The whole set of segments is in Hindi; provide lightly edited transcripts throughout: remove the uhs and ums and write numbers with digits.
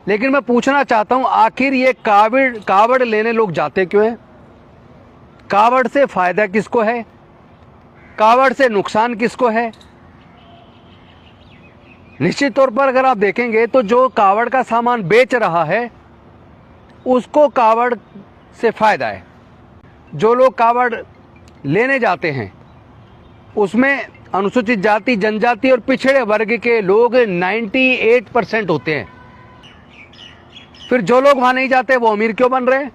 लेकिन मैं पूछना चाहता हूं, आखिर ये कावड़ लेने लोग जाते क्यों हैं? कावड़ से फायदा किसको है? कावड़ से नुकसान किसको है? निश्चित तौर पर अगर आप देखेंगे तो जो कावड़ का सामान बेच रहा है उसको कावड़ से फायदा है। जो लोग कावड़ लेने जाते हैं उसमें अनुसूचित जाति, जनजाति और पिछड़े वर्ग के लोग 98% होते हैं। फिर जो लोग वहां नहीं जाते वो अमीर क्यों बन रहे हैं?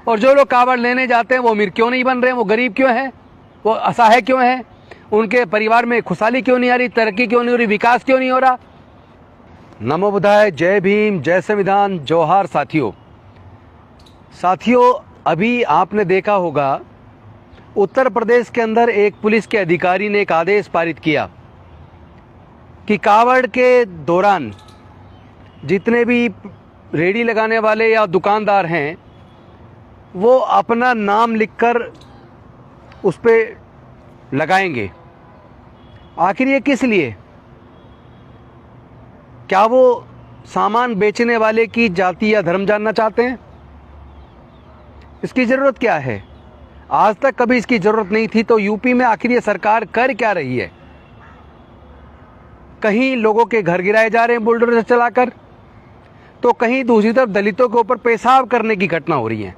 और जो लोग कावड़ लेने जाते हैं वो अमीर क्यों नहीं बन रहे हैं? वो गरीब क्यों हैं? वो असहाय क्यों हैं? उनके परिवार में खुशहाली क्यों नहीं आ रही? तरक्की क्यों नहीं हो रही? विकास क्यों नहीं हो रहा? नमो बुद्धाय, जय भीम, जय संविधान, जोहार। साथियों, अभी आपने देखा होगा उत्तर प्रदेश के अंदर एक पुलिस के अधिकारी ने एक आदेश पारित किया कि कावड़ के दौरान जितने भी रेडी लगाने वाले या दुकानदार हैं वो अपना नाम लिखकर उस पर लगाएंगे। आखिर ये किस लिए? क्या वो सामान बेचने वाले की जाति या धर्म जानना चाहते हैं? इसकी ज़रूरत क्या है? आज तक कभी इसकी ज़रूरत नहीं थी, तो यूपी में आखिर ये सरकार कर क्या रही है? कहीं लोगों के घर गिराए जा रहे हैं बुलडोजर चलाकर, तो कहीं दूसरी तरफ दलितों के ऊपर पेशाब करने की घटना हो रही है।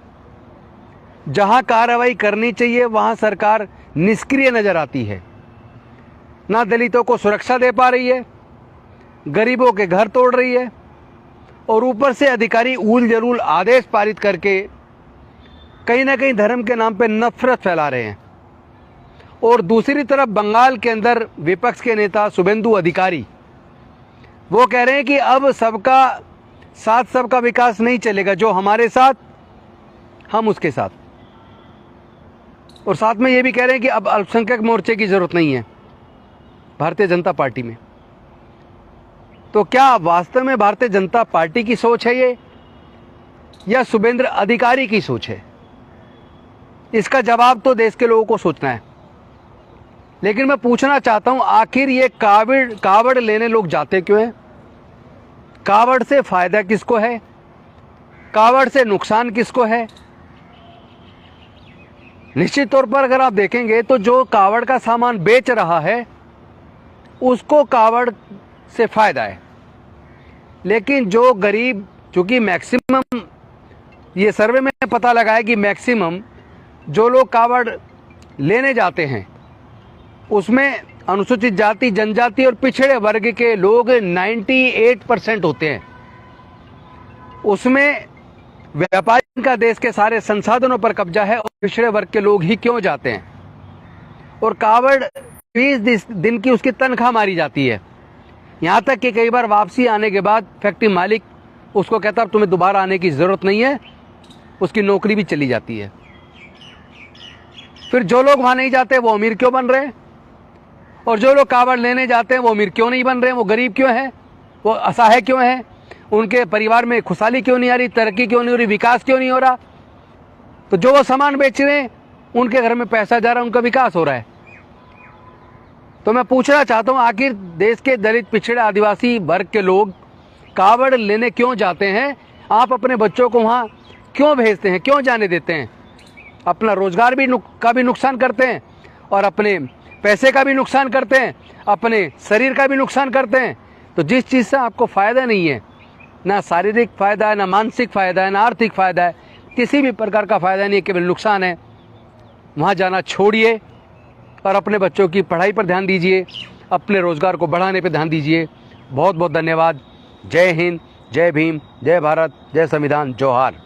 जहां कार्रवाई करनी चाहिए वहां सरकार निष्क्रिय नजर आती है। ना दलितों को सुरक्षा दे पा रही है, गरीबों के घर तोड़ रही है, और ऊपर से अधिकारी ऊल जरूल आदेश पारित करके कहीं ना कहीं धर्म के नाम पे नफरत फैला रहे हैं। और दूसरी तरफ बंगाल के अंदर विपक्ष के नेता शुभेंदु अधिकारी वो कह रहे हैं कि अब सबका साथ सबका विकास नहीं चलेगा, जो हमारे साथ हम उसके साथ। और साथ में ये भी कह रहे हैं कि अब अल्पसंख्यक मोर्चे की जरूरत नहीं है भारतीय जनता पार्टी में। तो क्या वास्तव में भारतीय जनता पार्टी की सोच है ये, या शुभेंद्र अधिकारी की सोच है? इसका जवाब तो देश के लोगों को सोचना है। लेकिन मैं पूछना चाहता हूं, आखिर ये कावड़ लेने लोग जाते क्यों हैं? कावड़ से फायदा किसको है? कावड़ से नुकसान किसको है? निश्चित तौर पर अगर आप देखेंगे तो जो कावड़ का सामान बेच रहा है उसको कावड़ से फायदा है। लेकिन जो गरीब, चूंकि मैक्सिमम ये सर्वे में पता लगा है कि मैक्सिमम जो लोग कावड़ लेने जाते हैं उसमें अनुसूचित जाति, जनजाति और पिछड़े वर्ग के लोग 98% होते हैं। उसमें व्यापारी का देश के सारे संसाधनों पर कब्जा है, और पिछड़े वर्ग के लोग ही क्यों जाते हैं? और कावड़ 20 दिन की उसकी तनख्वाह मारी जाती है। यहाँ तक कि कई बार वापसी आने के बाद फैक्ट्री मालिक उसको कहता है तुम्हें दोबारा आने की ज़रूरत नहीं है, उसकी नौकरी भी चली जाती है। फिर जो लोग वहाँ नहीं जाते वो अमीर क्यों बन रहे हैं? और जो लोग कावड़ लेने जाते हैं वो अमीर क्यों नहीं बन रहे हैं? वो गरीब क्यों हैं? वो असहाय क्यों हैं? उनके परिवार में खुशहाली क्यों नहीं आ रही? तरक्की क्यों नहीं हो रही? विकास क्यों नहीं हो रहा? तो जो वो सामान बेच रहे हैं उनके घर में पैसा जा रहा है, उनका विकास हो रहा है। तो मैं पूछना चाहता हूं, आखिर देश के दलित, पिछड़े, आदिवासी वर्ग के लोग कावड़ लेने क्यों जाते हैं? आप अपने बच्चों को वहां क्यों भेजते हैं? क्यों जाने देते हैं? अपना रोजगार का भी नुकसान करते हैं, और अपने पैसे का भी नुकसान करते हैं, अपने शरीर का भी नुकसान करते हैं। तो जिस चीज़ से आपको फ़ायदा नहीं है, ना शारीरिक फ़ायदा है, ना मानसिक फ़ायदा है, ना आर्थिक फ़ायदा है, किसी भी प्रकार का फ़ायदा नहीं है, केवल नुकसान है, वहाँ जाना छोड़िए और अपने बच्चों की पढ़ाई पर ध्यान दीजिए, अपने रोज़गार को बढ़ाने पर ध्यान दीजिए। बहुत बहुत धन्यवाद। जय हिंद, जय भीम, जय भारत, जय संविधान, जोहार।